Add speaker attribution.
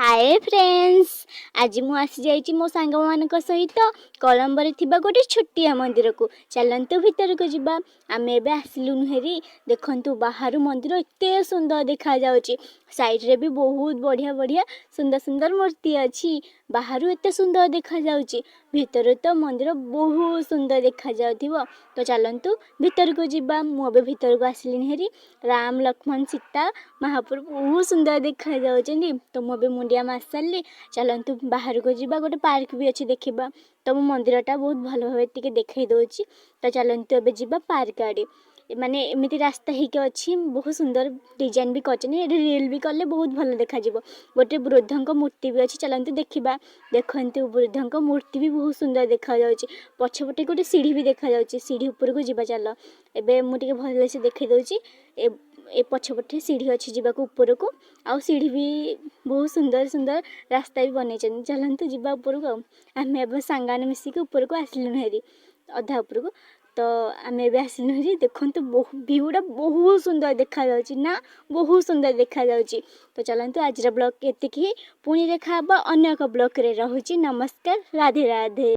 Speaker 1: Hi friends, आज मु आसी जाइछि मो सांग मानक सहित कोलंबो रे थिबा गोटे छोटिया मंदिर को। चलंतु भीतर को जिबा। आमे एबे आसिलु हेरी। देखंतु बाहर मंदिर एते सुंदर देखा जाउछि। साइड रे भी बहुत बढ़िया बढ़िया सुंदर सुंदर मूर्ति अछि। बाहर एते सुंदर देखा जाउछि, भीतर तो मंदिर बहुत सुंदर देखा जाउथिबो। तो चलंतु भीतर को जिबा। मु एबे भीतर को आसिलिन हेरी। राम लक्ष्मण सीता महाप्रभु बहुत सुंदर देखा जाउछन्ती। तो मु एबे मुंडिया मार सारली। चलंतु बाहर को जिबा। गोटे पार्क भी अछि देखिबा। तो मु मंदिरटा बहुत भलो भाबे टिके देखाई दोछि। तो चलंतु एबे जिबा पार्क आडे। माने एमिति रास्ता ही के अछि, बहुत सुंदर डिजाइन भी करछनी। एडी रील भी करले बहुत भलो देखा जिवो। गोटे बुद्धंक मूर्ति भी अछि, चलंतु देखिबा। देखंतु बुद्धंक मूर्ति भी बहुत सुंदर देखा जाउछि। पछपटे गोटे सीढ़ी भी देखा जाउछि। सीढ़ी ऊपर को जिबा चल। एबे मु टिके भलो से देखाई दोछि। ए पछपटे सीढ़ी अछि जिबाको ऊपर को। आ सीढ़ी भी बहुत सुंदर सुंदर रास्ता भी बनै छन। चलंतु जिबा ऊपर को। आमे एबे सांगाने मिसी के ऊपर को आसिलु हेरी अधा ऊपर को। तो आमे एबे आसिलु हेरी। देखंतु व्यूटा बहुत सुंदर देखा जाउछि ना, बहुत सुंदर देखा जाउछि। तो चलंतु आज रा ब्लॉग एतिकी। पुणी देखा बा अन्य एक ब्लॉग रे। रहूछि नमस्कार, राधे राधे।